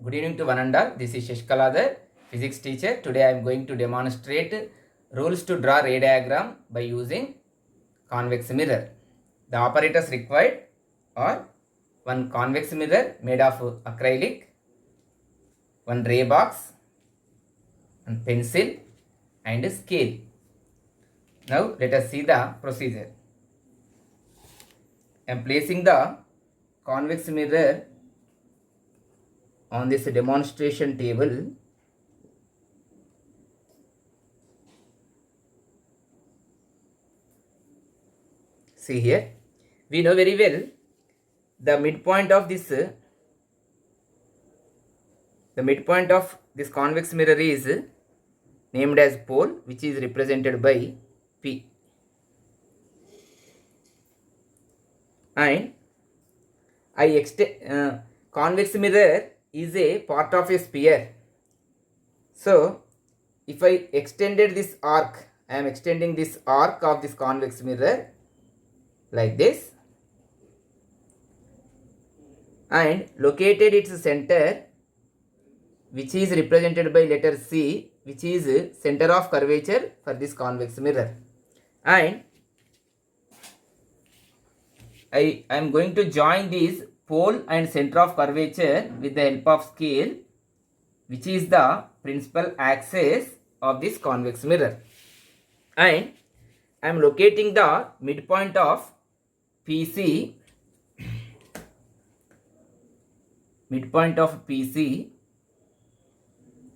Good evening to one and all. This is Shashkaladhar, physics teacher. Today I am going to demonstrate rules to draw ray diagram by using convex mirror. The operators required are one convex mirror made of acrylic, one ray box, one pencil and scale. Now let us see the procedure. I am placing the convex mirror on this demonstration table. See here, we know very well the midpoint of this convex mirror is named as pole, which is represented by P, and convex mirror is a part of a sphere. So if I extended this arc, I am extending this arc of this convex mirror like this and located its center, which is represented by letter C, which is center of curvature for this convex mirror, and I am going to join these pole and center of curvature with the help of scale, which is the principal axis of this convex mirror, and I am locating the midpoint of PC,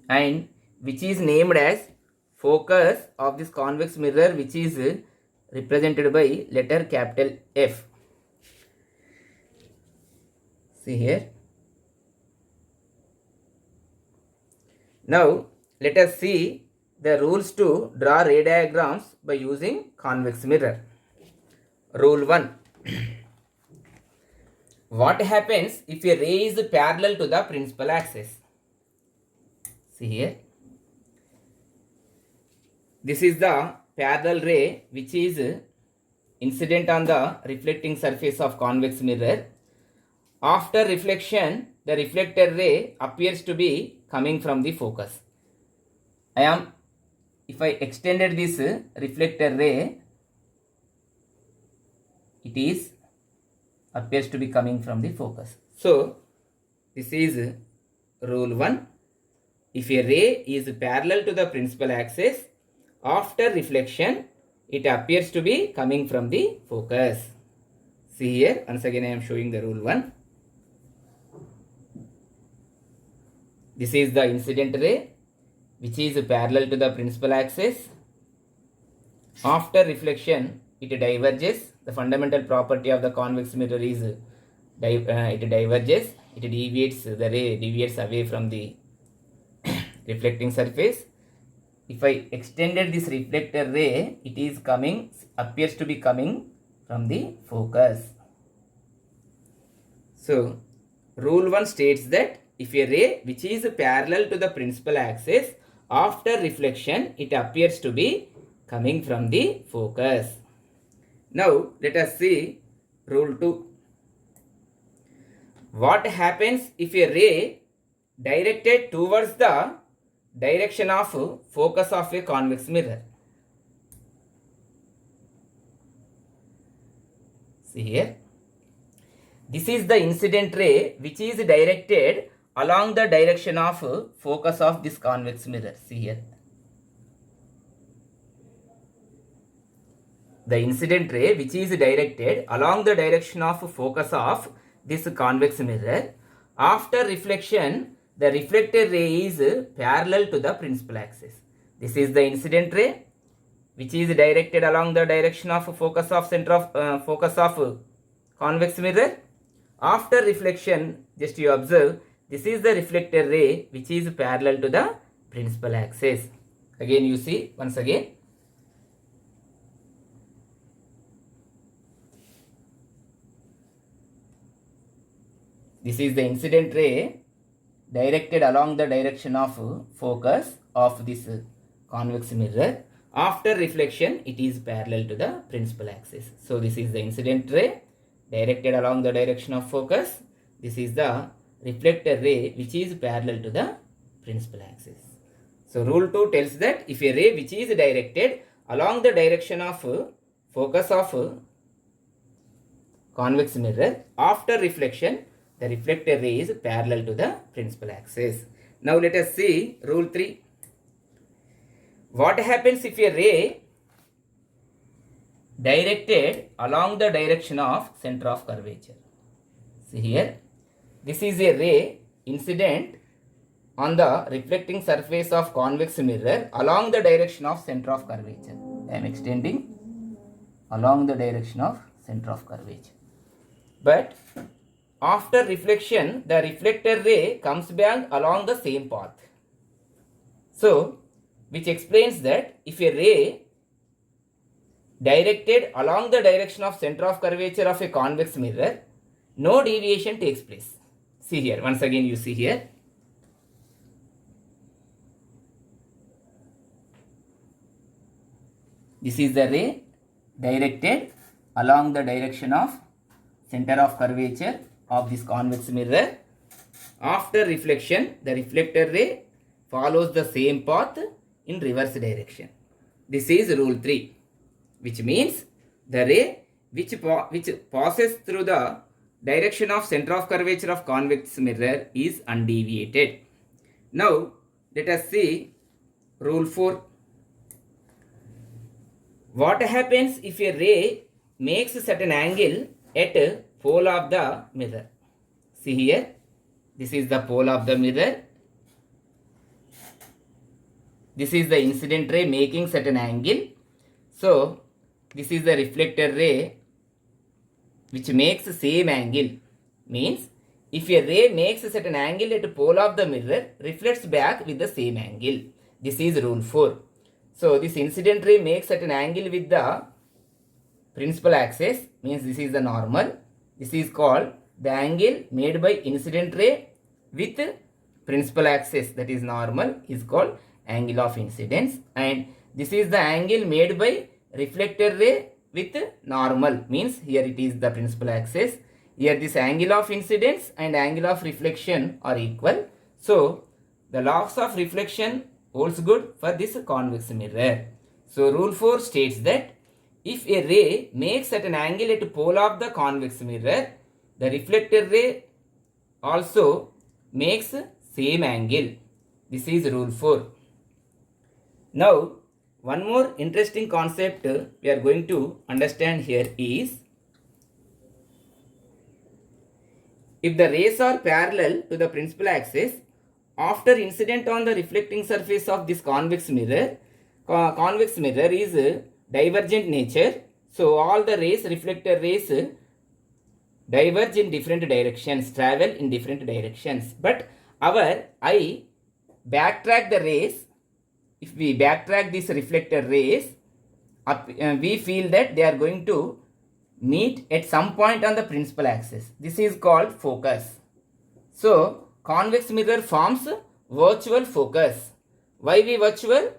and which is named as focus of this convex mirror, which is represented by letter capital F. See here. Now let us see the rules to draw ray diagrams by using convex mirror. Rule 1. What happens if a ray is parallel to the principal axis? See here. This is the parallel ray which is incident on the reflecting surface of convex mirror. After reflection, the reflected ray appears to be coming from the focus. If I extended this reflected ray, it appears to be coming from the focus. So this is rule 1. If a ray is parallel to the principal axis, after reflection, it appears to be coming from the focus. See here, once again I am showing the rule 1. This is the incident ray, which is parallel to the principal axis. After reflection, it diverges. The fundamental property of the convex mirror is it diverges. It deviates, the ray deviates away from the reflecting surface. If I extended this reflector ray, appears to be coming from the focus. So rule 1 states that if a ray which is parallel to the principal axis, after reflection, it appears to be coming from the focus. Now let us see rule 2. What happens if a ray directed towards the direction of focus of a convex mirror? See here. This is the incident ray which is directed along the direction of focus of this convex mirror. See here. The incident ray which is directed along the direction of focus of this convex mirror. After reflection, the reflected ray is parallel to the principal axis. This is the incident ray which is directed along the direction of focus of convex mirror. After reflection, just you observe, this is the reflected ray which is parallel to the principal axis. Again you see, once again. This is the incident ray directed along the direction of focus of this convex mirror. After reflection, it is parallel to the principal axis. So this is the incident ray directed along the direction of focus. This is the reflector ray which is parallel to the principal axis. So rule 2 tells that if a ray which is directed along the direction of focus of convex mirror, after reflection, the reflector ray is parallel to the principal axis. Now let us see rule 3. What happens if a ray directed along the direction of center of curvature? See here, this is a ray incident on the reflecting surface of convex mirror along the direction of center of curvature. I am extending along the direction of center of curvature. But after reflection, the reflector ray comes back along the same path. So, which explains that if a ray directed along the direction of center of curvature of a convex mirror, no deviation takes place. See here, once again you see here. This is the ray directed along the direction of center of curvature of this convex mirror. After reflection, the reflector ray follows the same path in reverse direction. This is rule 3, which means the ray which passes through the direction of center of curvature of convex mirror is undeviated. Now, let us see rule 4. What happens if a ray makes a certain angle at pole of the mirror? See here, this is the pole of the mirror. This is the incident ray making certain angle. So, this is the reflector ray which makes the same angle. Means, if a ray makes a certain angle at pole of the mirror, reflects back with the same angle. This is rule 4. So, this incident ray makes certain angle with the principal axis, means this is the normal. This is called the angle made by incident ray with principal axis, that is normal, is called angle of incidence. And this is the angle made by reflector ray with normal, means here it is the principal axis. Here this angle of incidence and angle of reflection are equal. So, the laws of reflection holds good for this convex mirror. So, rule 4 states that if a ray makes at an angle at pole of the convex mirror, the reflector ray also makes same angle. This is rule 4. Now, one more interesting concept we are going to understand here is, if the rays are parallel to the principal axis, after incident on the reflecting surface of this convex mirror is divergent nature. So, all the rays, reflector rays, diverge in different directions, travel in different directions. But our eye backtrack the rays. If we backtrack these reflector rays, we feel that they are going to meet at some point on the principal axis. This is called focus. So, convex mirror forms virtual focus. Why we virtual?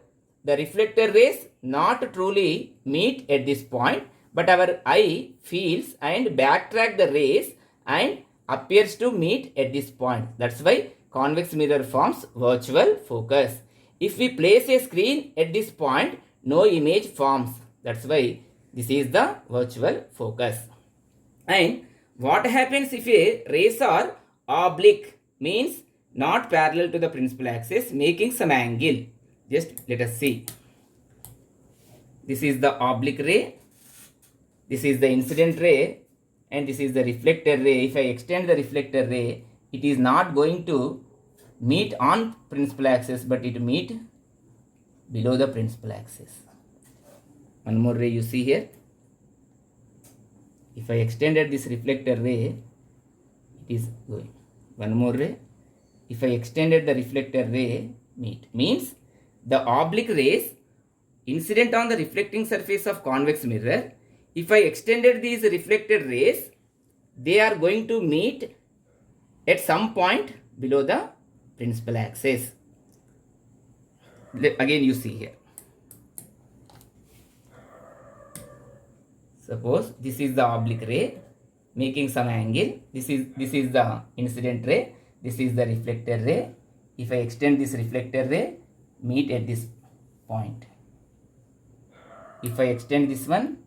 The reflector rays not truly meet at this point, but our eye feels and backtrack the rays and appears to meet at this point. That's why convex mirror forms virtual focus. If we place a screen at this point, no image forms. That's why this is the virtual focus. And what happens if a rays are oblique, means not parallel to the principal axis, making some angle? Just let us see. This is the oblique ray, this is the incident ray, and this is the reflector ray. If I extend the reflector ray, it is not going to meet on principal axis, but it meet below the principal axis. One more ray you see here. If I extended this reflector ray, it is going. One more ray. If I extended the reflector ray, means the oblique rays incident on the reflecting surface of convex mirror. If I extended these reflected rays, they are going to meet at some point below the principal axis. Again you see here. Suppose this is the oblique ray making some angle. This is the incident ray. This is the reflector ray. If I extend this reflector ray, meet at this point. If I extend this one,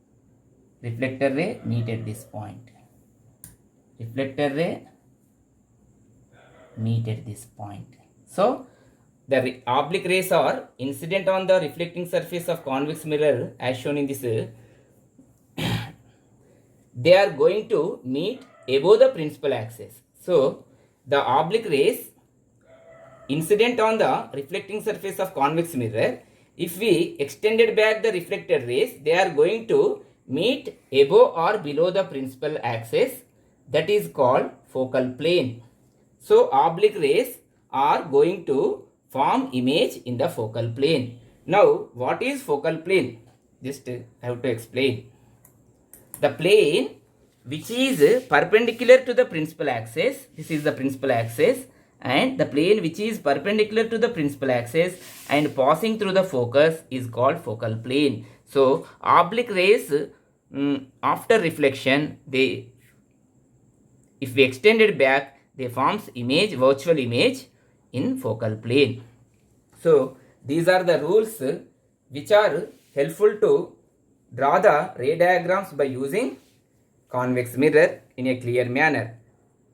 reflector ray meet at this point. Reflector ray meet at this point. So the oblique rays are incident on the reflecting surface of convex mirror as shown in this. They are going to meet above the principal axis. So the oblique rays incident on the reflecting surface of convex mirror, if we extended back the reflected rays, they are going to meet above or below the principal axis, that is called focal plane. So oblique rays are going to form image in the focal plane. Now what is focal plane? Just I have to explain. The plane which is perpendicular to the principal axis, this is the principal axis, and the plane which is perpendicular to the principal axis and passing through the focus is called focal plane. So oblique rays after reflection, if we extend it back, they forms image, virtual image in focal plane. So these are the rules which are helpful to draw the ray diagrams by using convex mirror in a clear manner.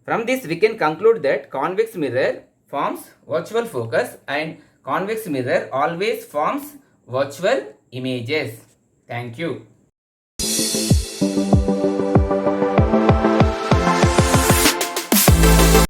From this we can conclude that convex mirror forms virtual focus and convex mirror always forms virtual images. Thank you.